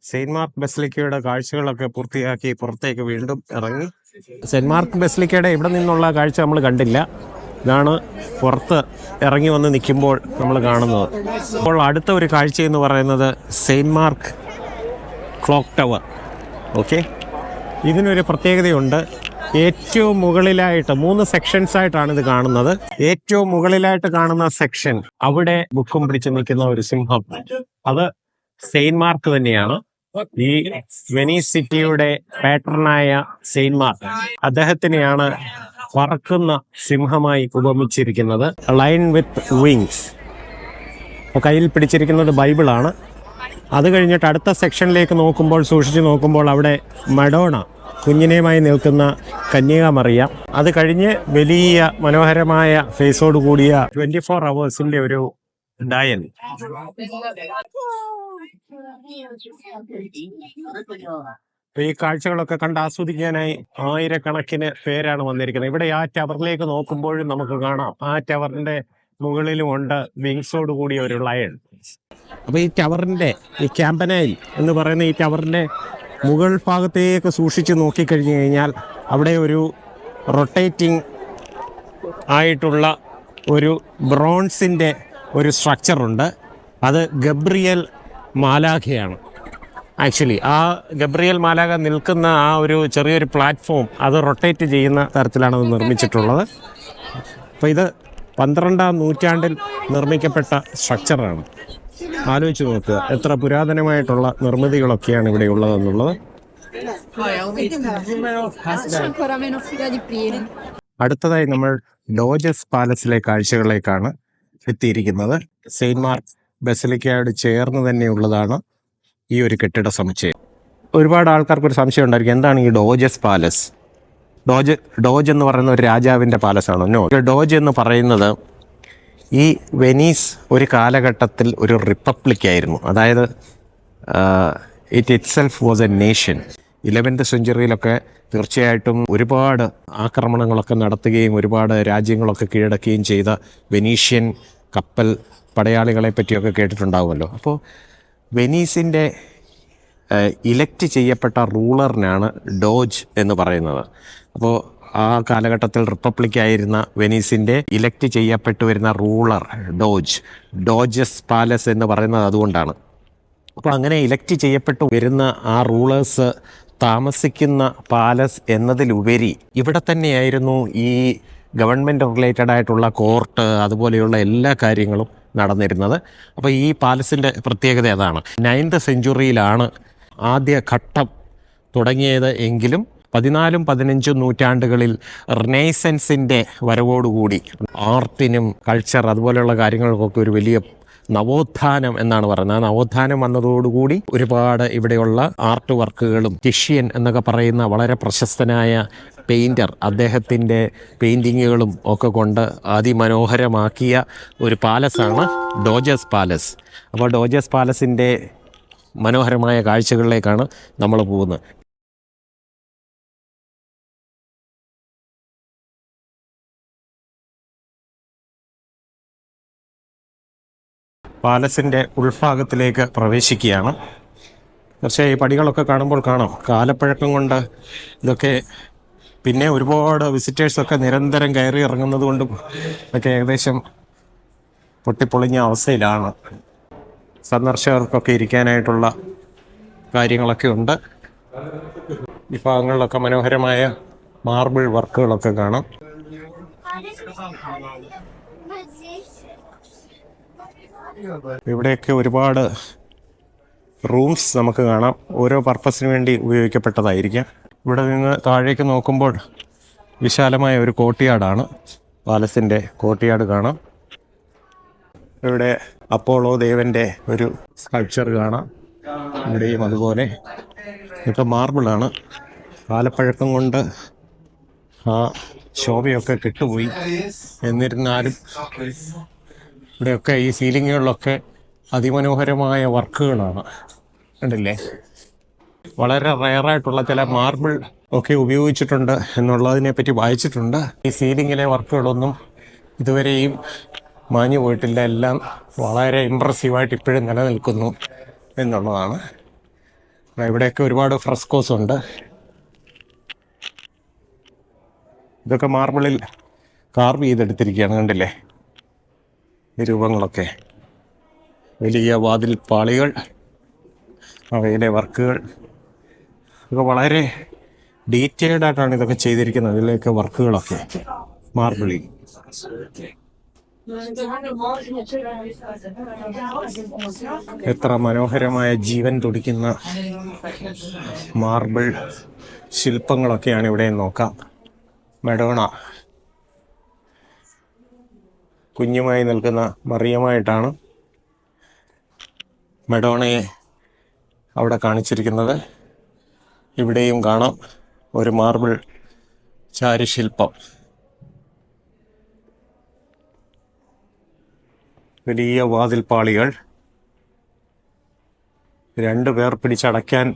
Saint mark ബസിലിക്കയുടെ കാഴ്ചകളൊക്കെ പൂർത്തിയാക്കി പുറത്തേക്ക് വീണ്ടും ഇറങ്ങി. സെയിന്റ് മാർക്ക് ബസിലിക്കയുടെ ഇവിടെ നിന്നുള്ള കാഴ്ച നമ്മൾ കണ്ടില്ല. ഇതാണ് പുറത്ത് ഇറങ്ങി വന്ന് നിൽക്കുമ്പോൾ നമ്മൾ കാണുന്നത്. അപ്പോൾ അടുത്ത ഒരു കാഴ്ച എന്ന് പറയുന്നത് Saint mark clock tower. Okay, ഇതിനൊരു പ്രത്യേകതയുണ്ട്. ഏറ്റവും മുകളിലായിട്ട് 3 സെക്ഷൻസ് ആയിട്ടാണ് ഇത് കാണുന്നത്. ഏറ്റവും മുകളിലായിട്ട് കാണുന്ന സെക്ഷൻ, അവിടെ ബുക്കും പിടിച്ച് നിൽക്കുന്ന ഒരു സിംഹം, അത് സെയിന്റ് മാർക്ക് തന്നെയാണ്. ഈ വെനീസ് സിറ്റിയുടെ പാട്രണായ സെയിന്റ് മാർക്ക്, അദ്ദേഹത്തിനെയാണ് പറക്കുന്ന സിംഹമായി ഉപമിച്ചിരിക്കുന്നത്. ലയൺ വിത്ത് വിങ്സ്. കയ്യിൽ പിടിച്ചിരിക്കുന്നത് ബൈബിളാണ്. അത് കഴിഞ്ഞിട്ട് അടുത്ത സെക്ഷനിലേക്ക് നോക്കുമ്പോൾ, സൂക്ഷിച്ച് നോക്കുമ്പോൾ, അവിടെ മഡോണ കുഞ്ഞിനെയുമായി നിൽക്കുന്ന കന്യകാമറിയ. അത് കഴിഞ്ഞ് വലിയ മനോഹരമായ ഫേസോട് കൂടിയ 24 hours ഒരു ഡയൽ. ഈ കാഴ്ചകളൊക്കെ കണ്ട് ആസ്വദിക്കാനായി ആയിരക്കണക്കിന് പേരാണ് വന്നിരിക്കുന്നത്. ഇവിടെ ആ ടവറിലേക്ക് നോക്കുമ്പോഴും നമുക്ക് കാണാം, ആ ടവറിന്റെ മുകളിലും ഉണ്ട് വിങ്സോട് കൂടിയ ഒരു ലയൺ. അപ്പൊ ഈ ടവറിന്റെ, ഈ ക്യാമ്പനൈൽ എന്ന് പറയുന്ന ഈ ടവറിന്റെ മുകൾ ഭാഗത്തേക്ക് സൂക്ഷിച്ച് നോക്കിക്കഴിഞ്ഞു കഴിഞ്ഞാൽ അവിടെ ഒരു റൊട്ടേറ്റിംഗ് ആയിട്ടുള്ള ഒരു ബ്രോൺസിന്റെ ഒരു സ്ട്രക്ചറുണ്ട്. അത് ഗബ്രിയേൽ മാലാഖയാണ്. ആക്ച്വലി ആ ഗബ്രിയേൽ മാലാഖ നിൽക്കുന്ന ആ ഒരു ചെറിയൊരു പ്ലാറ്റ്ഫോം, അത് റൊട്ടേറ്റ് ചെയ്യുന്ന തരത്തിലാണ് അത് നിർമ്മിച്ചിട്ടുള്ളത്. അപ്പോൾ ഇത് 12ാം നൂറ്റാണ്ടിൽ നിർമ്മിക്കപ്പെട്ട സ്ട്രക്ചറാണ്. ആലോചിച്ച് നോക്കുക, എത്ര പുരാതനമായിട്ടുള്ള നിർമ്മിതികളൊക്കെയാണ് ഇവിടെ ഉള്ളതെന്നുള്ളത്. അടുത്തതായി നമ്മൾ ഡോജസ് പാലസിലെ കാഴ്ചകളിലേക്കാണ് എത്തിയിരിക്കുന്നത്. സെയിന്റ് മാർക്ക് ബസിലിക്കയോട് ചേർന്ന് തന്നെയുള്ളതാണ് ഈ ഒരു കെട്ടിട സമുച്ചയം. ഒരുപാട് ആൾക്കാർക്കൊരു സംശയം ഉണ്ടായിരിക്കും, എന്താണ് ഈ ഡോജസ് പാലസ്? ഡോജ് എന്ന് പറയുന്ന ഒരു രാജാവിൻ്റെ പാലസാണോ? നോ. ഡോജ് എന്ന് പറയുന്നത് ഈ വെനീസ് ഒരു കാലഘട്ടത്തിൽ ഒരു റിപ്പബ്ലിക് ആയിരുന്നു. അതായത് it itself was A nation. 11th സെഞ്ച്വറിയിലൊക്കെ തീർച്ചയായിട്ടും ഒരുപാട് ആക്രമണങ്ങളൊക്കെ നടത്തുകയും ഒരുപാട് രാജ്യങ്ങളൊക്കെ കീഴടക്കുകയും ചെയ്ത വെനീഷ്യൻ കപ്പൽ പടയാളികളെ പറ്റിയൊക്കെ കേട്ടിട്ടുണ്ടാവുമല്ലോ. അപ്പോൾ വെനീസിൻ്റെ ഇലക്റ്റ് ചെയ്യപ്പെട്ട റൂളറിനാണ് ഡോജ് എന്ന് പറയുന്നത്. അപ്പോൾ ആ കാലഘട്ടത്തിൽ റിപ്പബ്ലിക്കായിരുന്ന വെനീസിൻ്റെ ഇലക്റ്റ് ചെയ്യപ്പെട്ടു വരുന്ന റൂളർ ഡോജസ് പാലസ് എന്ന് പറയുന്നത് അതുകൊണ്ടാണ്. അപ്പോൾ അങ്ങനെ ഇലക്റ്റ് ചെയ്യപ്പെട്ടു വരുന്ന ആ റൂളേഴ്സ് താമസിക്കുന്ന പാലസ് എന്നതിലുപരി ഇവിടെ തന്നെയായിരുന്നു ഈ ഗവൺമെൻറ് റിലേറ്റഡ് ആയിട്ടുള്ള കോർട്ട്, അതുപോലെയുള്ള എല്ലാ കാര്യങ്ങളും നടന്നിരുന്നത്. അപ്പോൾ ഈ പാലസിൻ്റെ പ്രത്യേകത അതാണ്. 9th സെഞ്ച്വറിയിലാണ് ആദ്യ ഘട്ടം തുടങ്ങിയത് എങ്കിലും 14ഉം 15ഉം നൂറ്റാണ്ടുകളിൽ റിനൈസൻസിൻ്റെ വരവോടുകൂടി ആർട്ടിനും കൾച്ചർ അതുപോലെയുള്ള കാര്യങ്ങൾക്കൊക്കെ ഒരു വലിയ നവോത്ഥാനം എന്നാണ് പറയുന്നത്. ആ നവോത്ഥാനം വന്നതോടുകൂടി ഒരുപാട് ഇവിടെയുള്ള ആർട്ട് വർക്കുകളും, ടിഷ്യൻ എന്നൊക്കെ പറയുന്ന വളരെ പ്രശസ്തനായ പെയിൻറ്റർ, അദ്ദേഹത്തിൻ്റെ പെയിൻറ്റിങ്ങുകളും ഒക്കെ കൊണ്ട് അതിമനോഹരമാക്കിയ ഒരു പാലസാണ് ഡോജസ് പാലസ്. അപ്പോൾ ഡോജസ് പാലസിൻ്റെ മനോഹരമായ കാഴ്ചകളിലേക്കാണ് നമ്മൾ പോകുന്നത്. പാലസിൻ്റെ ഉൾഭാഗത്തിലേക്ക് പ്രവേശിക്കുകയാണ്. തീർച്ചയായും ഈ പടികളൊക്കെ കാണുമ്പോൾ കാണാം കാലപ്പഴക്കം കൊണ്ട് ഇതൊക്കെ, പിന്നെ ഒരുപാട് വിസിറ്റേഴ്സൊക്കെ നിരന്തരം കയറി ഇറങ്ങുന്നത് കൊണ്ടും ഒക്കെ ഏകദേശം പൊട്ടിപ്പൊളിഞ്ഞ അവസ്ഥയിലാണ്. സന്ദർശകർക്കൊക്കെ ഇരിക്കാനായിട്ടുള്ള കാര്യങ്ങളൊക്കെ ഉണ്ട്. ഈ ഭാഗങ്ങളിലൊക്കെ മനോഹരമായ മാർബിൾ വർക്കുകളൊക്കെ കാണാം. ഇവിടെയൊക്കെ ഒരുപാട് റൂംസ് നമുക്ക് കാണാം. ഓരോ പർപ്പസിന് വേണ്ടി ഉപയോഗിക്കപ്പെട്ടതായിരിക്കാം. ഇവിടെ നിന്ന് താഴേക്ക് നോക്കുമ്പോൾ വിശാലമായ ഒരു കോർട്ട്യാർഡാണ്. പാലസിൻ്റെ കോർട്ട്യാർഡ് കാണാം. ഇവിടെ അപ്പോളോ ദേവൻ്റെ ഒരു സ്കൾപ്ചർ കാണാം. ഇവിടെയും അതുപോലെ. ഇതൊക്കെ മാർബിളാണ്. കാലപ്പഴക്കം കൊണ്ട് ആ ശോഭയൊക്കെ കെട്ടുപോയി. എന്നിരുന്നാലും ഇവിടെയൊക്കെ ഈ സീലിങ്ങുകളിലൊക്കെ അതിമനോഹരമായ വർക്കുകളാണ്. കണ്ടില്ലേ? വളരെ റയറായിട്ടുള്ള ചില മാർബിൾ ഒക്കെ ഉപയോഗിച്ചിട്ടുണ്ട് എന്നുള്ളതിനെ പറ്റി വായിച്ചിട്ടുണ്ട്. ഈ സീലിങ്ങിലെ വർക്കുകളൊന്നും ഇതുവരെയും മാഞ്ഞു പോയിട്ടില്ല. എല്ലാം വളരെ ഇമ്പ്രസീവായിട്ട് ഇപ്പോഴും നിലനിൽക്കുന്നു എന്നുള്ളതാണ്. ഇവിടെയൊക്കെ ഒരുപാട് ഫ്രസ്കോസ് ഉണ്ട്. ഇതൊക്കെ മാർബിളിൽ കാർവ് ചെയ്തെടുത്തിരിക്കുകയാണ്, കണ്ടില്ലേ ഈ രൂപങ്ങളൊക്കെ. വലിയ വാതിൽ പാളികൾ, അവയിലെ വർക്കുകൾ ഇതൊക്കെ വളരെ ഡീറ്റെയിൽഡ് ആയിട്ടാണ് ഇതൊക്കെ ചെയ്തിരിക്കുന്നത്. ഇതിലേക്ക് വർക്കുകളൊക്കെ മാർബിളിൽ. എത്ര മനോഹരമായ ജീവൻ തുടിക്കുന്ന മാർബിൾ ശില്പങ്ങളൊക്കെയാണ് ഇവിടെ. നോക്കാം, മഡോണ കുഞ്ഞുമായി നിൽക്കുന്ന മറിയമായിട്ടാണ് മഡോണയെ അവിടെ കാണിച്ചിരിക്കുന്നത്. ഇവിടെയും കാണാം ഒരു മാർബിൾ ചാരുശില്പം. വലിയ വാതിൽപ്പാളികൾ, 2 പേർ പിടിച്ചടയ്ക്കാൻ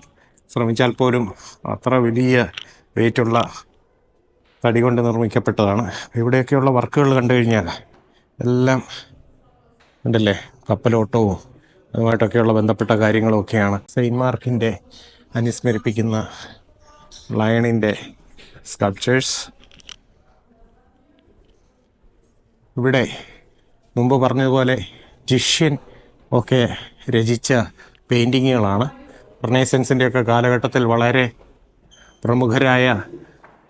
ശ്രമിച്ചാൽ പോലും അത്ര വലിയ വെയിറ്റുള്ള തടി കൊണ്ട് നിർമ്മിക്കപ്പെട്ടതാണ്. ഇവിടെയൊക്കെയുള്ള വർക്കുകൾ കണ്ടു കഴിഞ്ഞാൽ എല്ലാം ഉണ്ടല്ലേ, കപ്പലോട്ടവും അതുമായിട്ടൊക്കെയുള്ള ബന്ധപ്പെട്ട കാര്യങ്ങളൊക്കെയാണ്. സെയിൻറ്റ് മാർക്കിൻ്റെ അനുസ്മരിപ്പിക്കുന്ന ലയണിൻ്റെ സ്കൾപ്ചേഴ്സ്. ഇവിടെ മുമ്പ് പറഞ്ഞതുപോലെ ടിഷ്യൻ ഒക്കെ രചിച്ച പെയിൻറ്റിങ്ങുകളാണ്. റിനൈസൻസിൻ്റെയൊക്കെ കാലഘട്ടത്തിൽ വളരെ പ്രമുഖരായ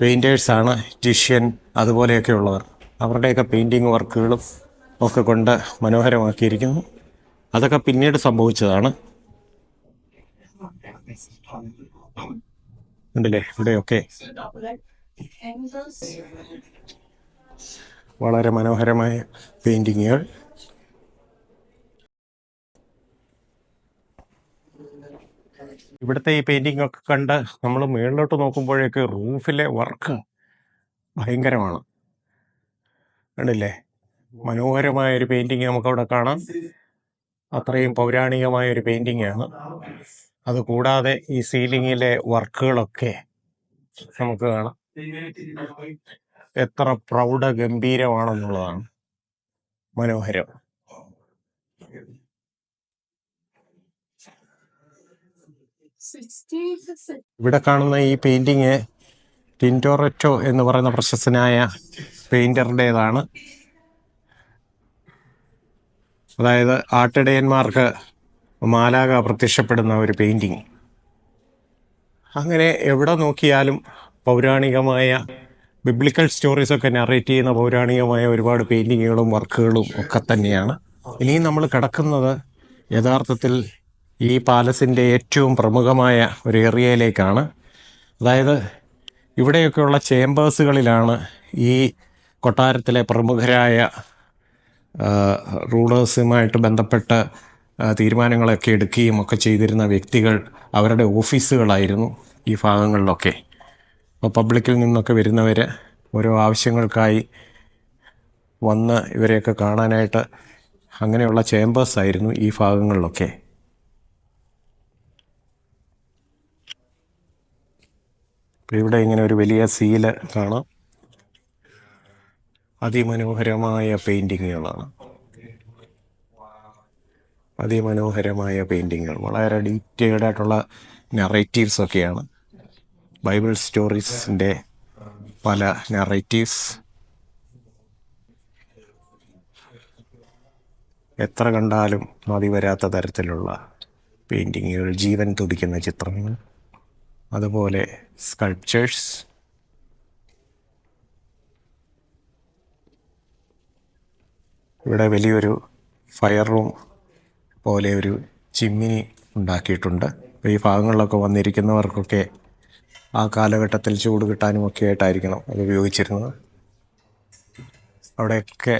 പെയിൻറ്റേഴ്സാണ് ടിഷ്യൻ അതുപോലെയൊക്കെ ഉള്ളവർ. അവരുടെയൊക്കെ പെയിൻറ്റിങ് വർക്കുകളും ഒക്കെ കൊണ്ട് മനോഹരമാക്കിയിരിക്കുന്നു. അതൊക്കെ പിന്നീട് സംഭവിച്ചതാണ്. ഉണ്ടല്ലേ ഇവിടെയൊക്കെ വളരെ മനോഹരമായ പെയിൻറ്റിങ്ങുകൾ. ഇവിടുത്തെ ഈ പെയിൻറ്റിംഗ് ഒക്കെ കണ്ട് നമ്മൾ മുകളിലോട്ട് നോക്കുമ്പോഴേക്ക് റൂഫിലെ വർക്ക് ഭയങ്കരമാണ്. കണ്ടില്ലേ, മനോഹരമായ ഒരു പെയിൻറ്റിങ് നമുക്കവിടെ കാണാം. അത്രയും പൗരാണികമായ ഒരു പെയിൻറ്റിംഗ് ആണ്. അതുകൂടാതെ ഈ സീലിങ്ങിലെ വർക്കുകളൊക്കെ നമുക്ക് കാണാം. എത്ര പ്രൗഢ ഗംഭീരമാണെന്നുള്ളതാണ്. മനോഹരം. ഇവിടെ കാണുന്ന ഈ പെയിന്റിങ് ടിൻറ്റോറെറ്റോ എന്ന് പറയുന്ന പ്രശസ്തനായ പെയിന്ററുടേതാണ്. അതായത് ആട്ടിടയന്മാർക്ക് മാലാക പ്രത്യക്ഷപ്പെടുന്ന ഒരു പെയിന്റിങ്. അങ്ങനെ എവിടെ നോക്കിയാലും പൗരാണികമായ ബിബ്ലിക്കൽ സ്റ്റോറീസൊക്കെ നറേറ്റ് ചെയ്യുന്ന പൗരാണികമായ ഒരുപാട് പെയിൻറ്റിങ്ങുകളും വർക്കുകളും ഒക്കെ തന്നെയാണ്. ഇനിയും നമ്മൾ കിടക്കുന്നത് യഥാർത്ഥത്തിൽ ഈ പാലസിൻ്റെ ഏറ്റവും പ്രമുഖമായ ഒരു ഏരിയയിലേക്കാണ്. അതായത് ഇവിടെയൊക്കെയുള്ള ചേംബേഴ്സുകളിലാണ് ഈ കൊട്ടാരത്തിലെ പ്രമുഖരായ റൂളേഴ്സുമായിട്ട് ബന്ധപ്പെട്ട് തീരുമാനങ്ങളൊക്കെ എടുക്കുകയും ഒക്കെ ചെയ്തിരുന്ന വ്യക്തികൾ അവരുടെ ഓഫീസുകളായിരുന്നു ഈ ഭാഗങ്ങളിലൊക്കെ. അപ്പോൾ പബ്ലിക്കിൽ നിന്നൊക്കെ വരുന്നവർ ഓരോ ആവശ്യങ്ങൾക്കായി വന്ന് ഇവരെയൊക്കെ കാണാനായിട്ട് അങ്ങനെയുള്ള ചേംബേഴ്സ് ആയിരുന്നു ഈ ഭാഗങ്ങളിലൊക്കെ. ഇവിടെ ഇങ്ങനെ ഒരു വലിയ സീല് കാണാം. അതിമനോഹരമായ പെയിൻറ്റിങ്ങുകളാണ്. അതിമനോഹരമായ പെയിൻറ്റിങ്ങുകൾ, വളരെ ഡീറ്റെയിൽഡ് ആയിട്ടുള്ള നറേറ്റീവ്സ് ഒക്കെയാണ്. ബൈബിൾ സ്റ്റോറീസിൻ്റെ പല നറേറ്റീവ്സ്. എത്ര കണ്ടാലും മതി വരാത്ത തരത്തിലുള്ള പെയിൻറ്റിങ്ങുകൾ, ജീവൻ തുടിക്കുന്ന ചിത്രങ്ങൾ, അതുപോലെ സ്കൾപ്ചേഴ്സ്. ഇവിടെ വലിയൊരു ഫയർ റൂം പോലെ ഒരു ചിമ്മിനി ഉണ്ടാക്കിയിട്ടുണ്ട്. ഈ ഭാഗങ്ങളിലൊക്കെ വന്നിരിക്കുന്നവർക്കൊക്കെ ആ കാലഘട്ടത്തിൽ ചൂട് കിട്ടാനും ഒക്കെ ആയിട്ടായിരിക്കണം അത് ഉപയോഗിച്ചിരുന്നത്. അവിടെയൊക്കെ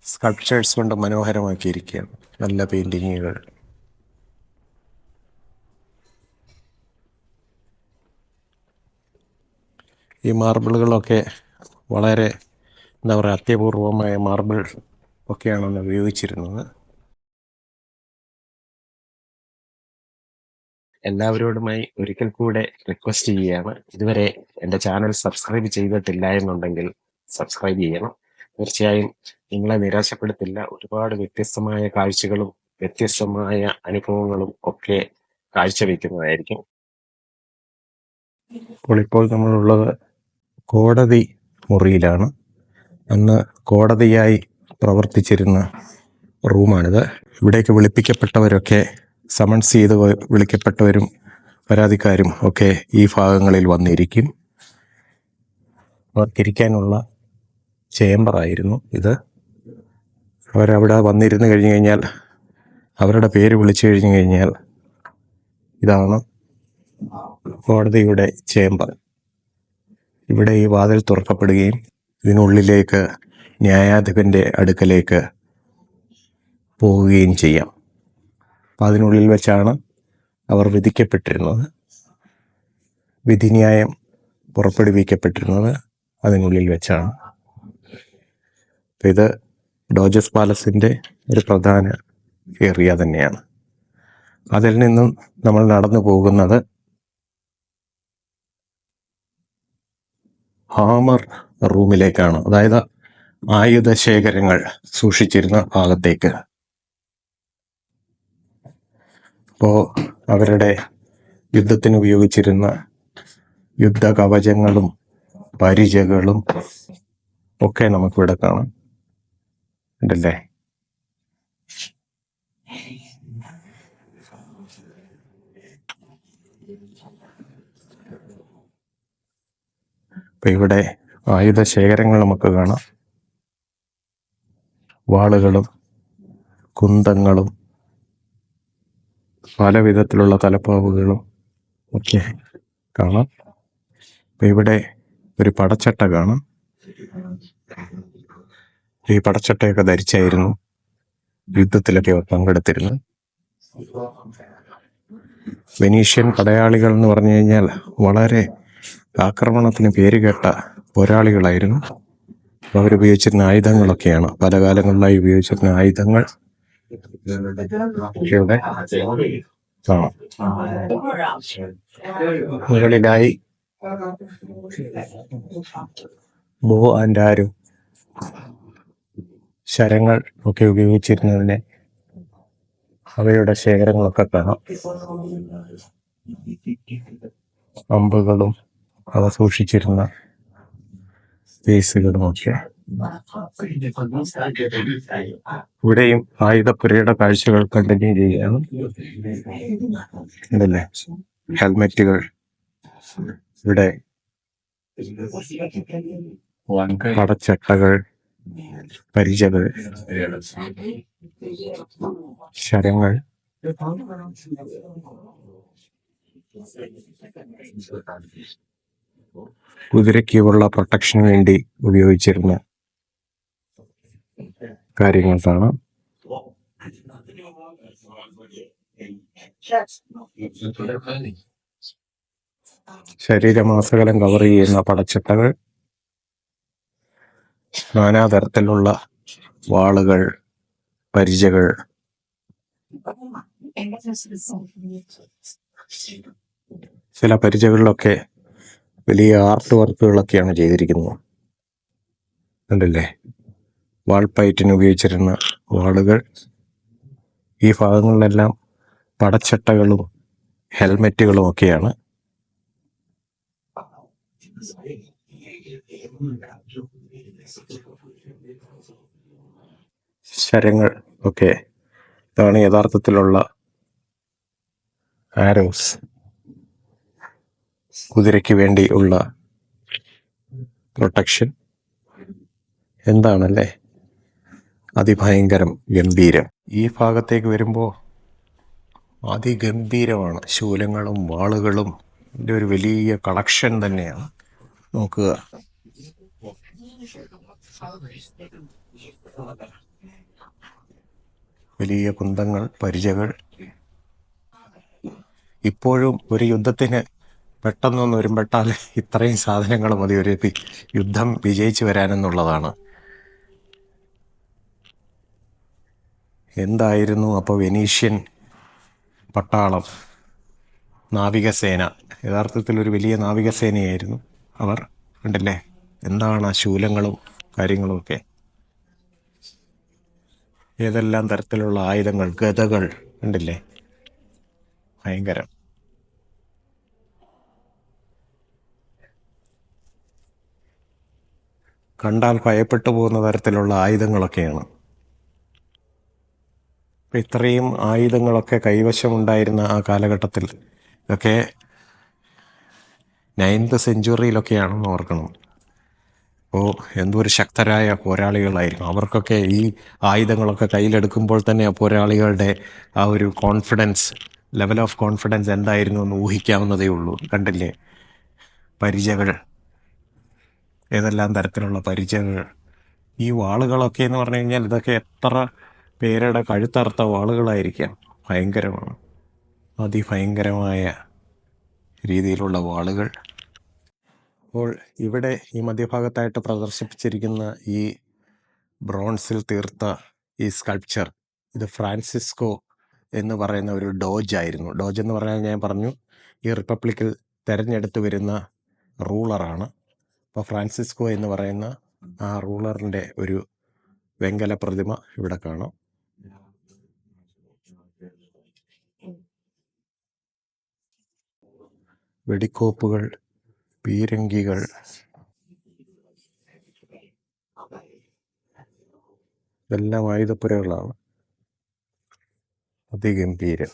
സ്കൾപ്ചേഴ്സ് കൊണ്ട് മനോഹരമാക്കിയിരിക്കുകയാണ്, നല്ല പെയിൻറ്റിങ്ങുകൾ. ഈ മാർബിളുകളൊക്കെ വളരെ എന്താ പറയുക, അത്യപൂർവമായ മാർബിൾ ഒക്കെയാണ് അന്ന് ഉപയോഗിച്ചിരുന്നത്. എല്ലാവരോടുമായി ഒരിക്കൽ കൂടെ റിക്വസ്റ്റ് ചെയ്യുകയാണ്, ഇതുവരെ എൻ്റെ ചാനൽ സബ്സ്ക്രൈബ് ചെയ്തിട്ടില്ല എന്നുണ്ടെങ്കിൽ സബ്സ്ക്രൈബ് ചെയ്യണം. തീർച്ചയായും നിങ്ങളെ നിരാശപ്പെടുത്തില്ല. ഒരുപാട് വ്യത്യസ്തമായ കാഴ്ചകളും വ്യത്യസ്തമായ അനുഭവങ്ങളും ഒക്കെ കാഴ്ചവെക്കുന്നതായിരിക്കും. ഇപ്പോൾ നമ്മളുള്ളത് കോടതി മുറിയിലാണ്. അന്ന് കോടതിയായി പ്രവർത്തിച്ചിരുന്ന റൂമാണിത്. ഇവിടേക്ക് വിളിപ്പിക്കപ്പെട്ടവരൊക്കെ, സമൺസ് ചെയ്ത് വിളിക്കപ്പെട്ടവരും പരാതിക്കാരും ഒക്കെ ഈ ഭാഗങ്ങളിൽ വന്നിരിക്കും. അവർക്കിരിക്കാനുള്ള ചേംബറായിരുന്നു ഇത്. അവരവിടെ വന്നിരുന്ന് കഴിഞ്ഞു കഴിഞ്ഞാൽ, അവരുടെ പേര് വിളിച്ചു കഴിഞ്ഞു കഴിഞ്ഞാൽ, ഇതാണ് കോടതിയുടെ ചേംബർ. ഇവിടെ ഈ വാതിൽ തുറക്കപ്പെടുകയും ഇതിനുള്ളിലേക്ക് ന്യായാധിപൻ്റെ അടുക്കലേക്ക് പോവുകയും ചെയ്യാം. അപ്പം അതിനുള്ളിൽ വെച്ചാണ് അവർ വിധിക്കപ്പെട്ടിരുന്നത്. വിധിന്യായം പുറപ്പെടുവിക്കപ്പെട്ടിരുന്നത് അതിനുള്ളിൽ വെച്ചാണ്. ഇത് ഡോജസ് പാലസിൻ്റെ ഒരു പ്രധാന ഏരിയ തന്നെയാണ്. അതിൽ നിന്നും നമ്മൾ നടന്നു പോകുന്നത് ഹാമർ റൂമിലേക്കാണ്, അതായത് ആയുധശേഖരങ്ങൾ സൂക്ഷിച്ചിരുന്ന ഭാഗത്തേക്ക്. അപ്പോൾ അവരുടെ യുദ്ധത്തിന് ഉപയോഗിച്ചിരുന്ന യുദ്ധകവചങ്ങളും പരിചകളും ഒക്കെ നമുക്കിവിടെ കാണാം, ഉണ്ടല്ലേ? അപ്പം ഇവിടെ ആയുധശേഖരങ്ങൾ നമുക്ക് കാണാം. വാളുകളും കുന്തങ്ങളും പല വിധത്തിലുള്ള തലപ്പാവുകളും ഒക്കെ കാണാം. അപ്പം ഇവിടെ ഒരു പടച്ചട്ട കാണാം. ഈ പടച്ചട്ടയൊക്കെ ധരിച്ചായിരുന്നു യുദ്ധത്തിലൊക്കെ പങ്കെടുത്തിരുന്നത്. വെനീഷ്യൻ പടയാളികൾ എന്ന് പറഞ്ഞു കഴിഞ്ഞാൽ വളരെ ആക്രമണത്തിന് പേരുകേട്ട പോരാളികളായിരുന്നു. അവരുപയോഗിച്ചിരുന്ന ആയുധങ്ങളൊക്കെയാണ്, പല കാലങ്ങളിലായി ഉപയോഗിച്ചിരുന്ന ആയുധങ്ങൾ ഇവിടെ കാണാം. മുകളിലായി ബോ ആൻഡ് ആരോ, ശരങ്ങൾ ഒക്കെ ഉപയോഗിച്ചിരുന്നതിനെ അവയുടെ ശേഖരങ്ങളൊക്കെ കാണാം. അമ്പുകളും അവ സൂക്ഷിച്ചിരുന്ന കേസുകളും ഒക്കെ. ഇവിടെയും ആയുധപ്പുരയുടെ കാഴ്ചകൾ കണ്ടിന്യൂ ചെയ്യുകയാണ്, ഉണ്ടല്ലേ? ഹെൽമെറ്റുകൾ, ഇവിടെ പടച്ചട്ടകൾ, പരിചകൾ, ശരങ്ങൾ, കുതിരയ്ക്കുള്ള പ്രൊട്ടക്ഷന് വേണ്ടി ഉപയോഗിച്ചിരുന്ന കാര്യങ്ങൾ കാണാം. ശരീരമാസകലം കവർ ചെയ്യുന്ന പടച്ചട്ടകൾ, നാനാതരത്തിലുള്ള വാളുകൾ, പരിചകൾ, ചില പരിചകളിലൊക്കെ വലിയ ആർട്ട് വർക്കുകളൊക്കെയാണ് ചെയ്തിരിക്കുന്നത്, ഉണ്ടല്ലേ? വാൾപ്പയറ്റിന് ഉപയോഗിച്ചിരുന്ന വാളുകൾ. ഈ ഭാഗങ്ങളിലെല്ലാം പടച്ചട്ടകളും ഹെൽമെറ്റുകളും ഒക്കെയാണ്. ശരങ്ങൾ ഒക്കെ, ഇതാണ് യഥാർത്ഥത്തിലുള്ള ആരോസ്, കുതിരയ്ക്ക് വേണ്ടി ഉള്ള പ്രൊട്ടക്ഷൻ. എന്താണല്ലേ, അതിഭയങ്കരം ഗംഭീരം. ഈ ഭാഗത്തേക്ക് വരുമ്പോൾ അതിഗംഭീരമാണ്. ശൂലങ്ങളും വാളുകളും ഇതിൻ്റെ ഒരു വലിയ കളക്ഷൻ തന്നെയാണ്. നോക്കുക, വലിയ കുന്തങ്ങൾ, പരിചകൾ. ഇപ്പോഴും ഒരു യുദ്ധത്തിന് പെട്ടെന്നൊന്ന് വരുമ്പോട്ടാൽ ഇത്രയും സാധനങ്ങൾ മതി ഒരു യുദ്ധം വിജയിച്ചു വരാനെന്നുള്ളതാണ്. എന്തായിരുന്നു അപ്പോൾ വെനീഷ്യൻ പട്ടാളം, നാവികസേന? യഥാർത്ഥത്തിൽ ഒരു വലിയ നാവികസേനയായിരുന്നു അവർ, ഉണ്ടല്ലേ? എന്താണ് ആ ശൂലങ്ങളും കാര്യങ്ങളുമൊക്കെ, ഏതെല്ലാം തരത്തിലുള്ള ആയുധങ്ങൾ, ഗദകൾ, ഉണ്ടല്ലേ? ഭയങ്കരം. കണ്ടാൽ ഭയപ്പെട്ടു പോകുന്ന തരത്തിലുള്ള ആയുധങ്ങളൊക്കെയാണ്. ഇത്രയും ആയുധങ്ങളൊക്കെ കൈവശമുണ്ടായിരുന്ന ആ കാലഘട്ടത്തിൽ ഇതൊക്കെ 9th സെഞ്ച്വറിയിലൊക്കെയാണെന്ന് ഓർക്കണം. അപ്പോൾ എന്തൊരു ശക്തരായ പോരാളികളായിരുന്നു അവർക്കൊക്കെ. ഈ ആയുധങ്ങളൊക്കെ കയ്യിലെടുക്കുമ്പോൾ തന്നെ ആ പോരാളികളുടെ ആ ഒരു കോൺഫിഡൻസ്, ലെവൽ ഓഫ് കോൺഫിഡൻസ് എന്തായിരുന്നു എന്ന് ഊഹിക്കാവുന്നതേ ഉള്ളൂ. കണ്ടില്ലേ പരിചകൾ, ഏതെല്ലാം തരത്തിലുള്ള പരിചകൾ. ഈ വാളുകളൊക്കെ എന്ന് പറഞ്ഞു കഴിഞ്ഞാൽ ഇതൊക്കെ എത്ര പേരുടെ കഴുത്തറുത്ത വാളുകളായിരിക്കാം. ഭയങ്കരമാണ്, അതിഭയങ്കരമായ രീതിയിലുള്ള വാളുകൾ. അപ്പോൾ ഇവിടെ ഈ മധ്യഭാഗത്തായിട്ട് പ്രദർശിപ്പിച്ചിരിക്കുന്ന ഈ ബ്രോൺസിൽ തീർത്ത ഈ സ്കൾപ്ചർ, ഇത് ഫ്രാൻസിസ്കോ എന്ന് പറയുന്ന ഒരു ഡോജ് ആയിരുന്നു. ഡോജ് എന്ന് പറഞ്ഞാൽ ഞാൻ പറഞ്ഞു ഈ റിപ്പബ്ലിക്കിൽ തിരഞ്ഞെടുത്ത് വരുന്ന റൂളറാണ്. അപ്പോൾ ഫ്രാൻസിസ്കോ എന്ന് പറയുന്ന ആ റൂളറിൻ്റെ ഒരു വെങ്കല പ്രതിമ ഇവിടെ കാണാം. വെടിക്കോപ്പുകൾ, പീരങ്കികൾ, ഇതെല്ലാം ആയുധപ്പുരകളാണ്. അതിഗംഭീരം.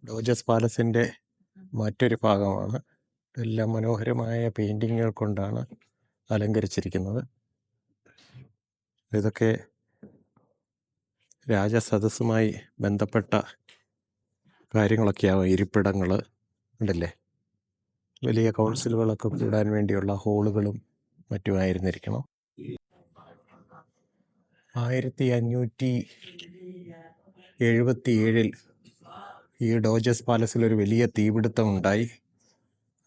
ഡോജസ് പാലസിൻ്റെ മറ്റൊരു ഭാഗമാണ്. എല്ലാം മനോഹരമായ പെയിൻറ്റിങ്ങുകൾ കൊണ്ടാണ് അലങ്കരിച്ചിരിക്കുന്നത്. ഇതൊക്കെ രാജസദസ്സുമായി ബന്ധപ്പെട്ട കാര്യങ്ങളൊക്കെയാവും. ഇരിപ്പിടങ്ങൾ ഉണ്ടല്ലേ, വലിയ കൗൺസിലുകളൊക്കെ കൂടാൻ വേണ്ടിയുള്ള ഹോളുകളും മറ്റുമായിരുന്നിരിക്കണം. 1577 ഈ ഡോജസ് പാലസിൽ ഒരു വലിയ തീപിടുത്തം ഉണ്ടായി.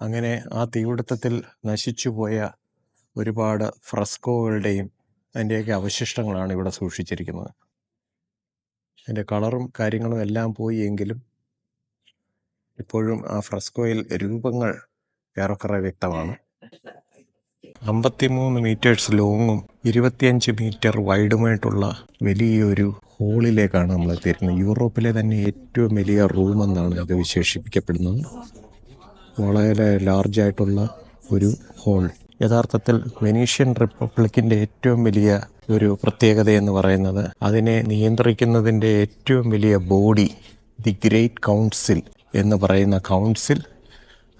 അങ്ങനെ ആ തീപിടുത്തത്തിൽ നശിച്ചുപോയ ഒരുപാട് ഫ്രസ്കോകളുടെയും അതിൻ്റെയൊക്കെ അവശിഷ്ടങ്ങളാണ് ഇവിടെ സൂക്ഷിച്ചിരിക്കുന്നത്. അതിൻ്റെ കളറും കാര്യങ്ങളും എല്ലാം പോയി എങ്കിലും ഇപ്പോഴും ആ ഫ്രസ്കോയിൽ രൂപങ്ങൾ ഏറെക്കുറെ വ്യക്തമാണ്. 53 മീറ്റേഴ്സ് ലോങ്ങും 25 മീറ്റർ വൈഡുമായിട്ടുള്ള വലിയൊരു ഹോളിലേക്കാണ് നമ്മൾ എത്തിയിരിക്കുന്നത്. യൂറോപ്പിലെ തന്നെ ഏറ്റവും വലിയ റൂമെന്നാണ് ഇത് വിശേഷിപ്പിക്കപ്പെടുന്നത്. വളരെ ലാർജായിട്ടുള്ള ഒരു ഹോൾ. യഥാർത്ഥത്തിൽ വെനീഷ്യൻ റിപ്പബ്ലിക്കിൻ്റെ ഏറ്റവും വലിയ ഒരു പ്രത്യേകത എന്ന് പറയുന്നത് അതിനെ നിയന്ത്രിക്കുന്നതിൻ്റെ ഏറ്റവും വലിയ ബോഡി, ദി ഗ്രേറ്റ് കൗൺസിൽ എന്ന് പറയുന്ന കൗൺസിൽ,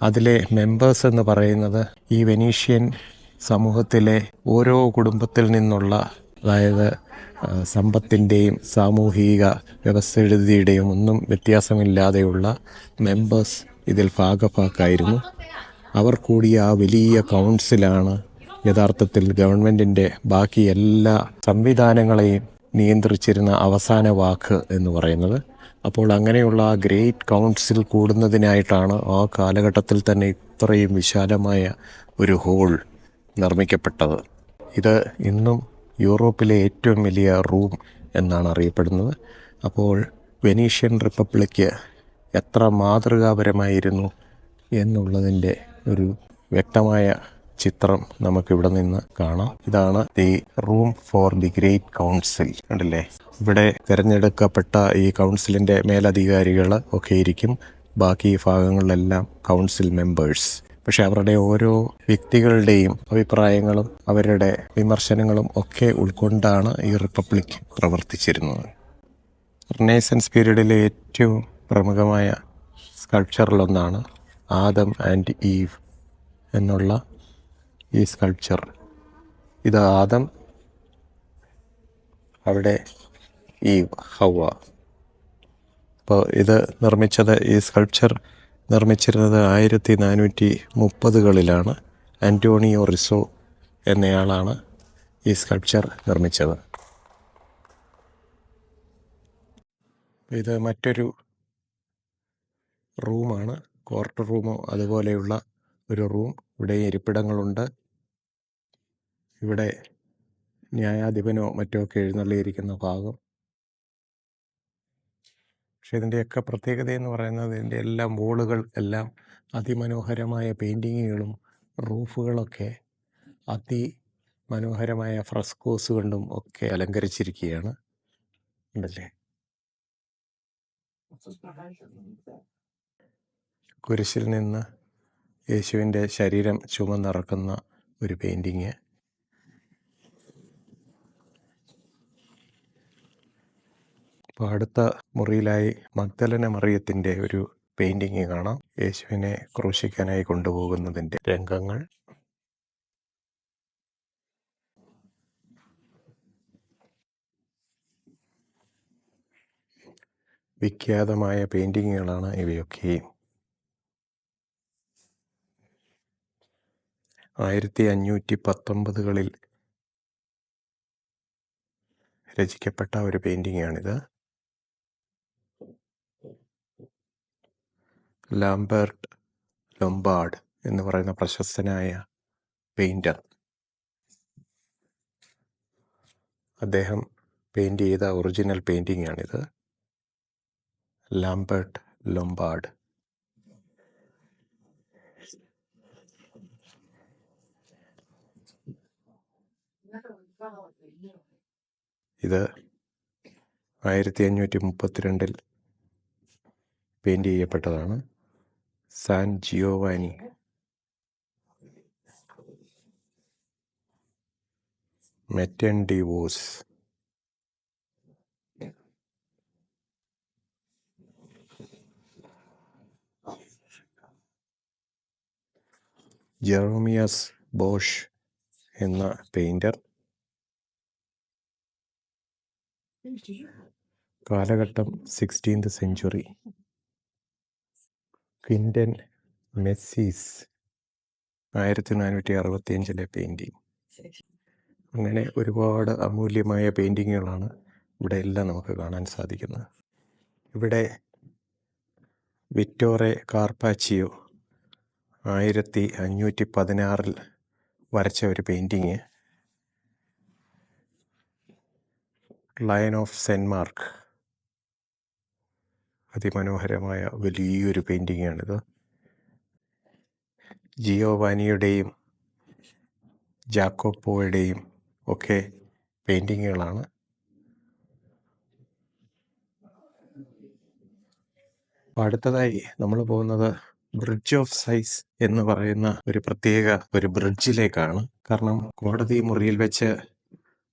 അതിലെ മെമ്പേഴ്സ് എന്ന് പറയുന്നത് ഈ വെനീഷ്യൻ സമൂഹത്തിലെ ഓരോ കുടുംബത്തിൽ നിന്നുള്ള, അതായത് സമ്പത്തിൻ്റെയും സാമൂഹിക വ്യവസ്ഥിതിയുടെയും ഒന്നും വ്യത്യാസമില്ലാതെയുള്ള മെമ്പേഴ്സ് ഇതിൽ ഭാഗഭാക്കായിരുന്നു. അവർ കൂടിയ ആ വലിയ കൗൺസിലാണ് യഥാർത്ഥത്തിൽ ഗവൺമെൻറ്റിൻ്റെ ബാക്കി എല്ലാ സംവിധാനങ്ങളെയും നിയന്ത്രിച്ചിരുന്ന അവസാന വാക്ക് എന്ന് പറയുന്നത്. അപ്പോൾ അങ്ങനെയുള്ള ആ ഗ്രേറ്റ് കൗൺസിൽ കൂടുന്നതിനായിട്ടാണ് ആ കാലഘട്ടത്തിൽ തന്നെ ഇത്രയും വിശാലമായ ഒരു ഹോൾ നിർമ്മിക്കപ്പെട്ടത്. ഇത് ഇന്നും യൂറോപ്പിലെ ഏറ്റവും വലിയ റൂം എന്നാണ് അറിയപ്പെടുന്നത്. അപ്പോൾ വെനീഷ്യൻ റിപ്പബ്ലിക്ക് എത്ര മാതൃകാപരമായിരുന്നു എന്നുള്ളതിൻ്റെ ഒരു വ്യക്തമായ ചിത്രം നമുക്കിവിടെ നിന്ന് കാണാം. ഇതാണ് the room for the great council. കണ്ടില്ലേ, ഇവിടെ തിരഞ്ഞെടുക്കപ്പെട്ട ഈ കൗൺസിലിൻ്റെ മേലധികാരികൾ ഒക്കെ ഇരിക്കും. ബാക്കി ഭാഗങ്ങളിലെല്ലാം കൗൺസിൽ മെമ്പേഴ്സ്. പക്ഷെ അവരുടെ ഓരോ വ്യക്തികളുടെയും അഭിപ്രായങ്ങളും അവരുടെ വിമർശനങ്ങളും ഒക്കെ ഉൾക്കൊണ്ടാണ് ഈ റിപ്പബ്ലിക് പ്രവർത്തിച്ചിരുന്നത്. റിനൈസൻസ് പീരീഡിലെ ഏറ്റവും പ്രമുഖമായ സ്കൾപ്ചറിലൊന്നാണ് ആദം ആൻഡ് ഈവ് എന്നുള്ള ഈ സ്കൾപ്ചർ. ഇത് ആദം, അവിടെ ഈവ്, ഹവ്വ. അപ്പോൾ ഇത് നിർമ്മിച്ചത്, ഈ സ്കൾപ്ചർ നിർമ്മിച്ചിരുന്നത് 1430കളിലാണ്. ആൻറ്റോണിയോ റിസോ എന്നയാളാണ് ഈ സ്കൾപ്ചർ നിർമ്മിച്ചത്. ഇത് മറ്റൊരു റൂമാണ്, കോർട്ട് റൂമോ അതുപോലെയുള്ള ഒരു റൂം. ഇവിടെ ഇരിപ്പിടങ്ങളുണ്ട്. ഇവിടെ ന്യായാധിപനോ മറ്റോ ഒക്കെ എഴുന്നള്ളിയിരിക്കുന്ന ഭാഗം. പക്ഷെ ഇതിൻ്റെയൊക്കെ പ്രത്യേകത എന്ന് പറയുന്നത് ഇതിൻ്റെ എല്ലാം വോളുകൾ എല്ലാം അതിമനോഹരമായ പെയിൻറ്റിങ്ങുകളും റൂഫുകളൊക്കെ അതിമനോഹരമായ ഫ്രസ്കോസ് കൊണ്ടും ഒക്കെ അലങ്കരിച്ചിരിക്കുകയാണ്. ഉണ്ടല്ലേ? കുരിശിൽ നിന്ന് യേശുവിൻ്റെ ശരീരം ചുമന്നിറക്കുന്ന ഒരു പെയിൻറ്റിങ്. അപ്പോൾ അടുത്ത മുറിയിലായി മഗ്ദലന മറിയത്തിൻ്റെ ഒരു പെയിൻറ്റിങ് കാണാം. യേശുവിനെ ക്രൂശിക്കാനായി കൊണ്ടുപോകുന്നതിൻ്റെ രംഗങ്ങൾ. വിഖ്യാതമായ പെയിൻറ്റിങ്ങുകളാണ് ഇവയൊക്കെയും. 1519 രചിക്കപ്പെട്ട ഒരു പെയിൻറ്റിങ്ങാണിത്. ലാംബർട്ട് ലൊംബാർഡ് എന്ന് പറയുന്ന പ്രശസ്തനായ പെയിൻറ്റർ, അദ്ദേഹം പെയിൻറ്റ് ചെയ്ത ഒറിജിനൽ പെയിൻറ്റിങ്ങാണിത്. Lambert Lombard. ഇത് 1532 പെയിൻറ്റ് ചെയ്യപ്പെട്ടതാണ്. San Giovanni. Maerten de Vos. Hieronymus Bosch എന്ന പെയിൻറ്റർ. കാലഘട്ടം 16th century. Quinton mercies 1465 painting. അങ്ങനെ ഒരുപാട് അമൂല്യമായ പെയിൻറ്റിങ്ങുകളാണ് ഇവിടെ എല്ലാം നമുക്ക് കാണാൻ സാധിക്കുന്നത്. ഇവിടെ വിറ്റോറെ കാർപ്പാച്ചിയോ 1516 വരച്ച ഒരു painting. Lion of saint Mark. അതിമനോഹരമായ വലിയൊരു പെയിൻറ്റിങ്ങാണിത്. ജിയോവാനിയുടെയും ജാക്കോപ്പോയുടെയും ഒക്കെ പെയിൻറ്റിങ്ങുകളാണ്. അടുത്തതായി നമ്മൾ പോകുന്നത് ബ്രിഡ്ജ് ഓഫ് സൈസ് എന്ന് പറയുന്ന ഒരു പ്രത്യേക ഒരു ബ്രിഡ്ജിലേക്കാണ്. കാരണം കോടതി മുറിയിൽ വെച്ച്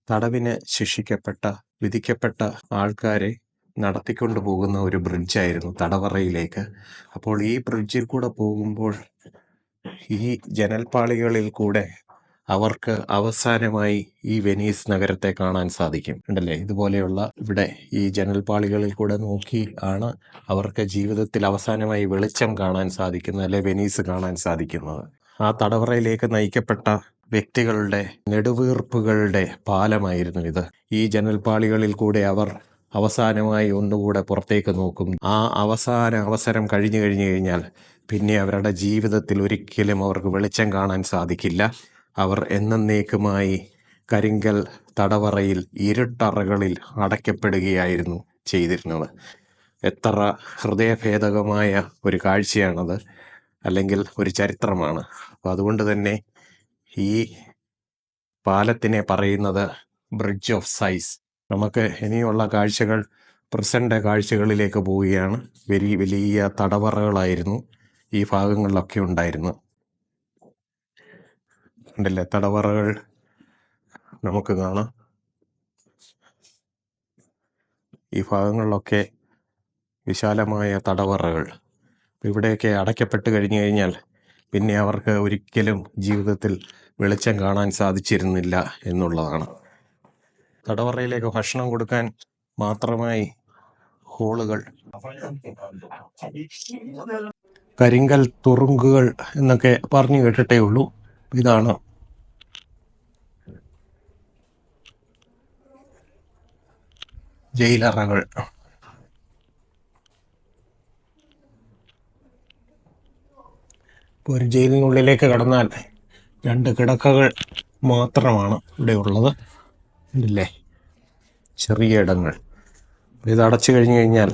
തടവിന് ശിക്ഷിക്കപ്പെട്ട വിധിക്കപ്പെട്ട ആൾക്കാരെ നടത്തിക്കൊണ്ടു പോകുന്ന ഒരു ബ്രിഡ്ജായിരുന്നു തടവറയിലേക്ക്. അപ്പോൾ ഈ ബ്രിഡ്ജിൽ കൂടെ പോകുമ്പോൾ ഈ ജനൽപ്പാളികളിൽ കൂടെ അവർക്ക് അവസാനമായി ഈ വെനീസ് നഗരത്തെ കാണാൻ സാധിക്കും. ഉണ്ടല്ലേ? ഇതുപോലെയുള്ള ഇവിടെ ഈ ജനൽപ്പാളികളിൽ കൂടെ നോക്കി ആണ് അവർക്ക് ജീവിതത്തിൽ അവസാനമായി വെളിച്ചം കാണാൻ സാധിക്കുന്നത്, അല്ലെ വെനീസ് കാണാൻ സാധിക്കുന്നത്. ആ തടവറയിലേക്ക് നയിക്കപ്പെട്ട വ്യക്തികളുടെ നെടുവീർപ്പുകളുടെ പാലമായിരുന്നു ഇത്. ഈ ജനൽപ്പാളികളിൽ കൂടെ അവർ അവസാനമായി ഒന്നുകൂടെ പുറത്തേക്ക് നോക്കും. ആ അവസാന അവസരം കഴിഞ്ഞു കഴിഞ്ഞാൽ പിന്നെ അവരുടെ ജീവിതത്തിൽ ഒരിക്കലും അവർക്ക് വെളിച്ചം കാണാൻ സാധിക്കില്ല. അവർ എന്നേക്കുമായി കരിങ്കൽ തടവറയിൽ ഇരുട്ടറകളിൽ അടയ്ക്കപ്പെടുകയായിരുന്നു ചെയ്തിരുന്നത്. എത്ര ഹൃദയഭേദകമായ ഒരു കാഴ്ചയാണത്, അല്ലെങ്കിൽ ഒരു ചരിത്രമാണ്. അപ്പോൾ അതുകൊണ്ട് തന്നെ ഈ പാലത്തിനെ പറയുന്നത് ബ്രിഡ്ജ് ഓഫ് സൈസ്. നമുക്ക് ഇനിയുള്ള കാഴ്ചകൾ പ്രസൻ്റ് കാഴ്ചകളിലേക്ക് പോവുകയാണ്. വലിയ വലിയ തടവറകളായിരുന്നു ഈ ഭാഗങ്ങളിലൊക്കെ ഉണ്ടായിരുന്നു. ഉണ്ടല്ലേ? തടവറകൾ നമുക്ക് കാണാം. ഈ ഭാഗങ്ങളിലൊക്കെ വിശാലമായ തടവറകൾ. ഇവിടെയൊക്കെ അടയ്ക്കപ്പെട്ട് കഴിഞ്ഞു കഴിഞ്ഞാൽ പിന്നെ അവർക്ക് ഒരിക്കലും ജീവിതത്തിൽ വെളിച്ചം കാണാൻ സാധിച്ചിരുന്നില്ല എന്നുള്ളതാണ്. തടവറയിലേക്ക് ഭക്ഷണം കൊടുക്കാൻ മാത്രമായി ഹോളുകൾ, കരിങ്കൽ തുറുങ്കുകൾ എന്നൊക്കെ പറഞ്ഞു കേട്ടിട്ടേ ഉള്ളൂ. ഇതാണ് ജയിലറകൾ. ഇപ്പോൾ ഒരു ജയിലിനുള്ളിലേക്ക് കടന്നാൽ 2 കിടക്കകൾ മാത്രമാണ് ഇവിടെ ഉള്ളത്. ഇല്ലേ? ചെറിയ ഇടങ്ങൾ. ഇത് അടച്ചു കഴിഞ്ഞു കഴിഞ്ഞാൽ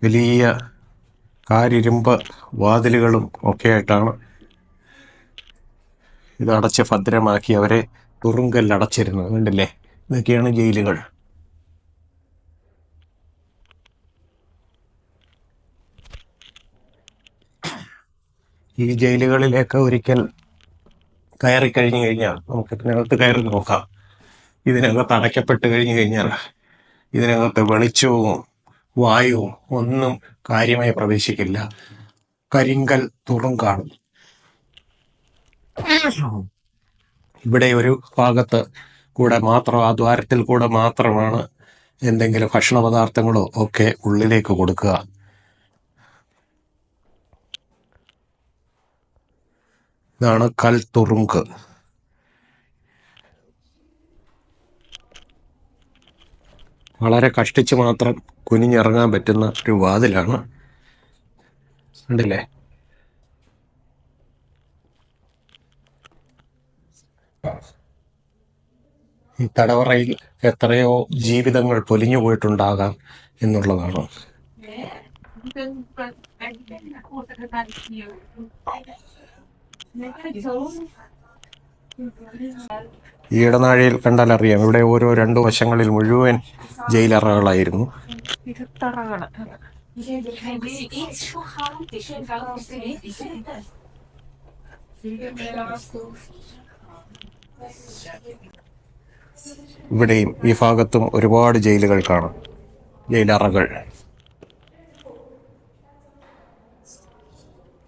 വലിയ കാരിരുമ്പ് വാതിലുകളും ഒക്കെ ആയിട്ടാണ് ഇത് അടച്ച് ഭദ്രമാക്കി അവരെ തുറുങ്കൽ അടച്ചിരുന്നത്. കണ്ടില്ലേ, ഇതൊക്കെയാണ് ജയിലുകൾ. ഈ ജയിലുകളിലേക്ക് ഒരിക്കൽ കയറി കഴിഞ്ഞു കഴിഞ്ഞാൽ നമുക്ക് ഇതിനകത്ത് കയറി നോക്കാം. ഇതിനകത്ത് അടയ്ക്കപ്പെട്ട് കഴിഞ്ഞു കഴിഞ്ഞാൽ ഇതിനകത്ത് വെളിച്ചവും വായുവും ഒന്നും കാര്യമായി പ്രവേശിക്കില്ല. കരിങ്കൽ തുറുങ്കാണ്. ഇവിടെ ഒരു ഭാഗത്ത് കൂടെ മാത്രം, ആ ദ്വാരത്തിൽ കൂടെ മാത്രമാണ് എന്തെങ്കിലും ഭക്ഷണ പദാർത്ഥങ്ങളോ ഒക്കെ ഉള്ളിലേക്ക് കൊടുക്കുക. ഇതാണ് കൽ തുറുങ്ക്. വളരെ കഷ്ടിച്ച് മാത്രം കുനിഞ്ഞിറങ്ങാൻ പറ്റുന്ന ഒരു വാതിലാണ്. കണ്ടില്ലേ, ഈ തടവറയിൽ എത്രയോ ജീവിതങ്ങൾ പൊലിഞ്ഞു പോയിട്ടുണ്ടാകാം എന്നുള്ളതാണ്. ഈ ഇടനാഴിയിൽ കണ്ടാൽ അറിയാം, ഇവിടെ ഓരോ 2 വശങ്ങളിൽ മുഴുവൻ ജയിലറകളായിരുന്നു. ഇവിടെയും ഈ ഭാഗത്തും ഒരുപാട് ജയിലുകൾ കാണാം, ജയിലറകൾ.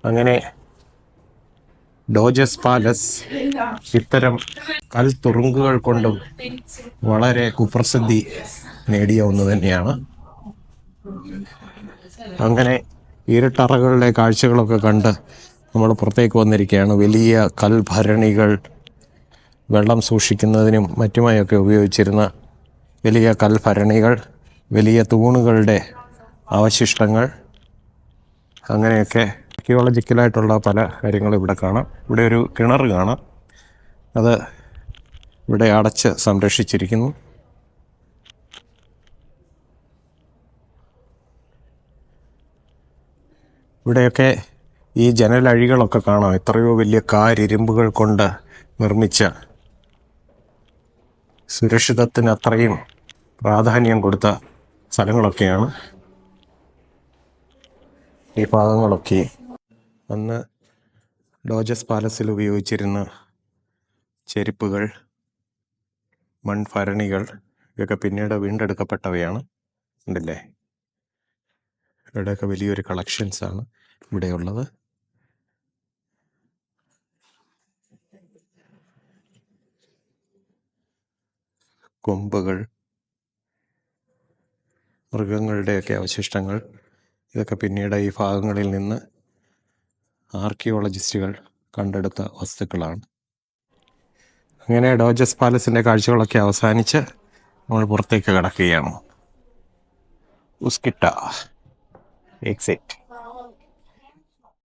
അങ്ങനെ ഡോജസ് പാലസ് ഇത്തരം കൽ തുറുങ്കുകൾ കൊണ്ടും വളരെ കുപ്രസിദ്ധി നേടിയ ഒന്ന് തന്നെയാണ്. അങ്ങനെ ഇരുട്ടറകളുടെ കാഴ്ചകളൊക്കെ കണ്ട് നമ്മൾ പുറത്തേക്ക് വന്നിരിക്കുകയാണ്. വലിയ കൽഭരണികൾ, വെള്ളം സൂക്ഷിക്കുന്നതിനും മറ്റുമായൊക്കെ ഉപയോഗിച്ചിരുന്ന വലിയ കൽഭരണികൾ, വലിയ തൂണുകളുടെ അവശിഷ്ടങ്ങൾ, അങ്ങനെയൊക്കെ ആർക്കിയോളജിക്കലായിട്ടുള്ള പല കാര്യങ്ങളും ഇവിടെ കാണാം. ഇവിടെ ഒരു കിണർ കാണാം, അത് ഇവിടെ അടച്ച് സംരക്ഷിച്ചിരിക്കുന്നു. ഇവിടെയൊക്കെ ഈ ജനലഴികളൊക്കെ കാണാം, എത്രയോ വലിയ കാരിരുമ്പുകൾ കൊണ്ട് നിർമ്മിച്ച, സുരക്ഷിതത്തിന് അത്രയും പ്രാധാന്യം കൊടുത്ത സ്ഥലങ്ങളൊക്കെയാണ് ഈ ഭാഗങ്ങളൊക്കെ. അന്ന് ഡോജസ് പാലസിൽ ഉപയോഗിച്ചിരുന്ന ചെരുപ്പുകൾ, മൺഭരണികൾ ഇതൊക്കെ പിന്നീട് വീണ്ടെടുക്കപ്പെട്ടവയാണ്. ഉണ്ടല്ലേ, ഇവിടെയൊക്കെ വലിയൊരു കളക്ഷൻസാണ് ഇവിടെയുള്ളത്. കൊമ്പുകൾ, മൃഗങ്ങളുടെയൊക്കെ അവശിഷ്ടങ്ങൾ, ഇതൊക്കെ പിന്നീട് ഈ ഭാഗങ്ങളിൽ നിന്ന് ആർക്കിയോളജിസ്റ്റുകൾ കണ്ടെടുത്ത വസ്തുക്കളാണ്. അങ്ങനെ ഡോജസ് പാലസിൻ്റെ കാഴ്ചകളൊക്കെ അവസാനിച്ച് നമ്മൾ പുറത്തേക്ക് കടക്കുകയാണ്. ഉസ്കിട്ട എക്സിറ്റ്.